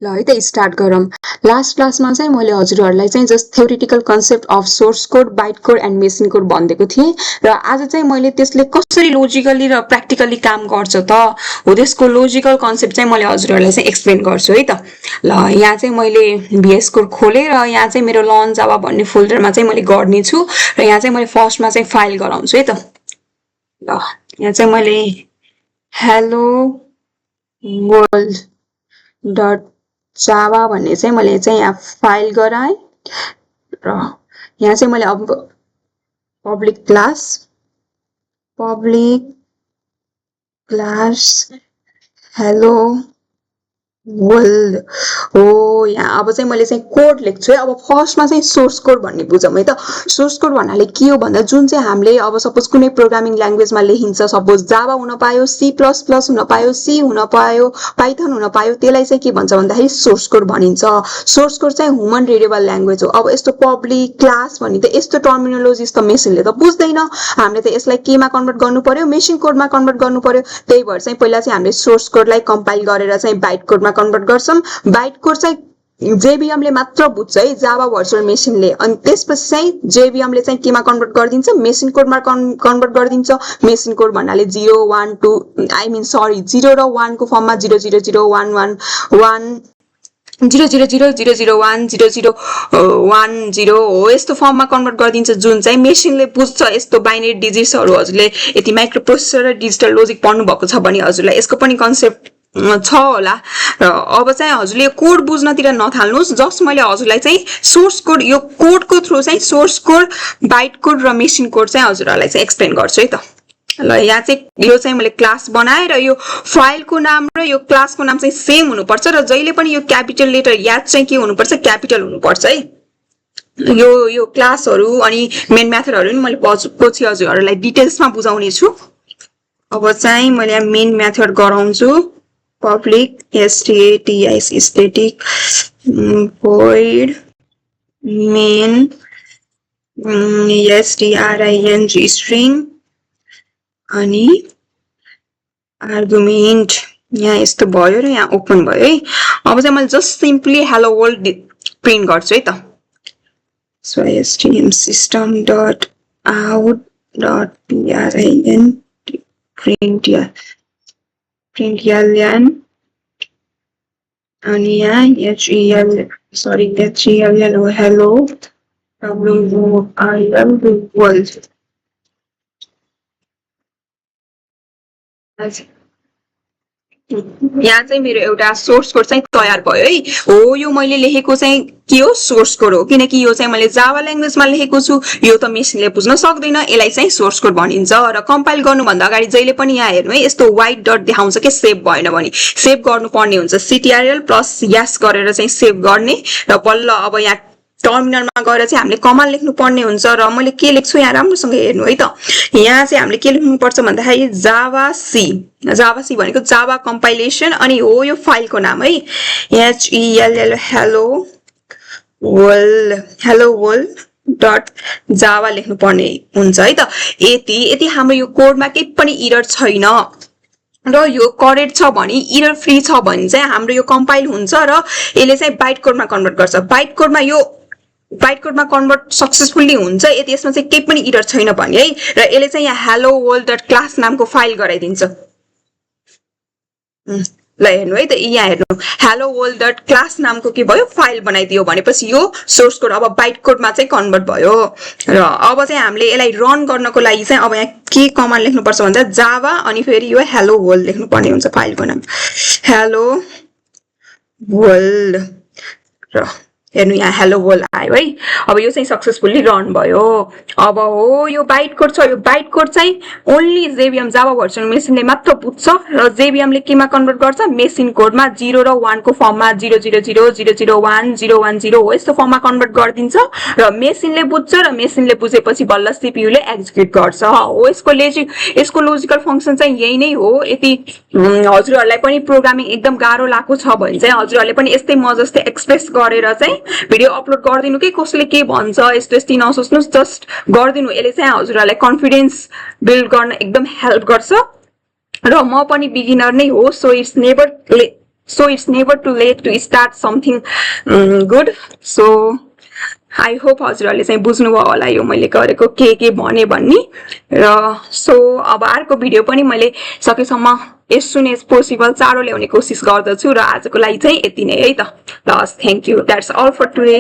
ल है त स्टार्ट गरौँ। लास्ट क्लासमा चाहिँ मैले हजुरहरूलाई चाहिँ just theoretical concept of source code, byte code and machine code भनिदिएको थिएँ र आज चाहिँ मैले त्यसले कसरी लोजिकली र प्र्याक्टिकली काम गर्छ त हो त्यसको लोजिकल कन्सेप्ट चाहिँ मैले हजुरहरूलाई चाहिँ एक्सप्लेन गर्छु है त। ल यहाँ चाहिँ मैले VS कोड खोलेँ र यहाँ चाहिँ मेरो लर्न जावा भन्ने फोल्डरमा चाहिँ मैले गर्नेछु र यहाँ चाहिँ मैले फर्स्टमा चाहिँ फाइल गराउँछु है त। ल यहाँ चाहिँ मैले हेलो वर्ल्ड डट जावा भन्ने चाहिँ मैले चाहिँ यहाँ फाइल गराएँ र यहाँ चाहिँ मैले अब पब्लिक क्लास हेलो वर्ल्ड हो। यहाँ अब चाहिँ मैले चाहिँ कोड लेख्छु है। अब फर्स्टमा चाहिँ सोर्स कोड भन्ने बुझौँ है त। सोर्स कोड भन्नाले के हो भन्दा जुन चाहिँ हामीले अब सपोज कुनै प्रोग्रामिङ ल्याङ्ग्वेजमा लेखिन्छ, सपोज जावा हुन पायो, C++ हुन पायो, सी हुन पायो, पाइथन हुन पायो, त्यसलाई चाहिँ के भन्छ भन्दाखेरि सोर्स कोड भनिन्छ। सोर्स कोड चाहिँ ह्युमन रिडेबल ल्याङ्ग्वेज हो। अब यस्तो पब्लिक क्लास भन्ने त यस्तो टर्मिनोलोजिस त मेसिनले त बुझ्दैन। हामीले त यसलाई केमा कन्भर्ट गर्नु पर्यो, मेसिन कोडमा कन्भर्ट गर्नु पर्यो। त्यही भएर चाहिँ पहिला चाहिँ हामीले सोर्स कोडलाई कम्पाइल गरेर चाहिँ बाइट कोडमा कन्भर्ट गर्छौं। बाइट कोड चाहिँ जेबीएम ले मात्र बुझ्छ है, जावा भर्चुअल मेसिनले। अनि त्यसपछि चाहिँ जेबीएम ले चाहिँ केमा कन्भर्ट गरिदिन्छ, मेसिन कोडमा कन्भर्ट गरिदिन्छ। मेसिन कोड भन्नाले 0 1 2 आई मिन सरी 0 र 1 को फर्ममा 0 0 0 1 1 1 0 0 0 0 0 1 0 0 1 0 हो यस्तो फर्ममा कन्भर्ट गरिदिन्छ जुन चाहिँ मेसिनले बुझ्छ। यस्तो बाइनरी डिजिट्सहरू हजुरले यति माइक्रो प्रोसेसर र डिजिटल लोजिक पढ्नु भएको छ भने हजुरलाई यसको पनि कन्सेप्ट छ होला। र अब चाहिँ हजुरले कोड बुझ्नतिर नथाल्नुस्। जस्ट मैले हजुरलाई चाहिँ सोर्स कोड, यो कोडको थ्रु चाहिँ सोर्स कोड, बाइट कोड र मेसिन कोड चाहिँ हजुरहरूलाई चाहिँ एक्सप्लेन गर्छु है त। ल यहाँ चाहिँ यो चाहिँ मैले क्लास बनाए र यो फाइलको नाम र यो क्लासको नाम चाहिँ सेम हुनुपर्छ र जहिले पनि यो क्यापिटल लेटर याद चाहिँ के हुनुपर्छ, क्यापिटल हुनुपर्छ है। यो क्लासहरू अनि मेन मेथडहरू नि मैले पछि हजुरहरूलाई डिटेल्समा बुझाउने छु। अब चाहिँ मैले यहाँ मेन मेथड गराउँछु। Public static void main string string अनि आर्गुमेन्ट यहाँ यस्तो भयो र यहाँ ओपन भयो है। अब चाहिँ मैले just simply hello world print गर्छु है त। So stm system dot out dot println अनि यहाँ HEL हो हेलो वर्ल्ड। यहाँ चाहिँ मेरो एउटा सोर्स कोड चाहिँ तयार भयो है। हो यो मैले लेखेको चाहिँ के हो, सोर्स कोड हो, किनकि यो चाहिँ मैले जावा ल्याङ्ग्वेजमा लेखेको छु। यो त मेसिनले बुझ्न सक्दैन, यसलाई चाहिँ सोर्स कोड भनिन्छ। र कम्पाइल गर्नुभन्दा अगाडि जहिले पनि यहाँ हेर्नु है, यस्तो व्हाइट डट देखाउँछ के सेभ भएन भने सेभ गर्नुपर्ने हुन्छ। CTRL प्लस यस गरेर चाहिँ सेभ गर्ने र बल्ल अब यहाँ टर्मिनलमा गएर चाहिँ हामीले कमान्ड लेख्नु पर्ने हुन्छ। र मैले के लेख्छु यहाँ राम्रोसँग हेर्नु है त। यहाँ चाहिँ हामीले के लेख्नु पर्छ भन्दाखेरि जावा सी भनेको जावा कम्पाइलेसन अनि हो यो फाइलको नाम है, HELL hello world dot Java लेख्नु पर्ने हुन्छ है त। यति हाम्रो यो कोडमा केही पनि इरर छैन र यो करेक्ट छ भने, इरर फ्री छ भने चाहिँ हाम्रो यो कम्पाइल हुन्छ र यसले चाहिँ बाइट कोडमा कन्भर्ट गर्छ। बाइट कोडमा कन्भर्ट सक्सेसफुल्ली हुन्छ यदि यसमा चाहिँ केही पनि इरर छैन भने है। र यसले चाहिँ यहाँ हेलो वर्ल्ड डट क्लास नामको फाइल गराइदिन्छ। ल हेर्नु है त, यहाँ हेर्नु हेलो वर्ल्ड डट क्लास नामको के भयो, फाइल बनाइदियो भनेपछि यो सोर्स कोड अब बाइट कोडमा चाहिँ कन्भर्ट भयो। र अब चाहिँ हामीले यसलाई रन गर्नको लागि चाहिँ अब यहाँ के कमान्ड लेख्नुपर्छ भन्दा जावा अनि फेरि यो हेलो वर्ल्ड लेख्नु पर्ने हुन्छ फाइलको नाम हेलो वर्ल्ड। र हेर्नु यहाँ हेलो वर्ल्ड आयो है। अब यो चाहिँ सक्सेसफुल्ली रन भयो। अब हो यो बाइट कोड छ, यो बाइट कोड चाहिँ ओन्ली जेबीएम जावा भर्चुअल मेसिनले मात्र बुझ्छ र जेबीएम ले केमा कन्भर्ट गर्छ, मेसिन कोडमा 0 र 1 को फर्ममा 0 0 0 0 0 1 0 1 0 हो यस्तो फर्ममा कन्भर्ट गरिदिन्छ र मेसिनले बुझ्छ र मेसिनले बुझेपछि बल्ल सीपीयू ले एक्जिक्युट गर्छ हो। यसको लोजिकल फंक्सन चाहिँ यही नै हो। यदि हजुरहरूलाई पनि प्रोग्रामिङ एकदम गाह्रो लागेको छ भने चाहिँ हजुरहरूले पनि यस्तै म जस्तै एक्सप्रेस गरेर चाहिँ भिडियो अपलोड गरिदिनु के कसले के भन्छ यस्तो नसोच्नुस्, जस्ट गरिदिनु। यसले चाहिँ हजुरहरूलाई कन्फिडेन्स बिल्ड गर्न एकदम हेल्प गर्छ। र म पनि बिगिनर नै हो, so it's never So it's never too late to start something good. So I hope हजुरहरूले चाहिँ बुझ्नुभयो होला यो मैले गरेको के भने भन्ने र सो अब अर्को भिडियो पनि मैले सकेसम्म एज सुन एज पोसिबल चाँडो ल्याउने कोसिस गर्दछु र आजको लागि चाहिँ यति नै है त ल thank you that's all for today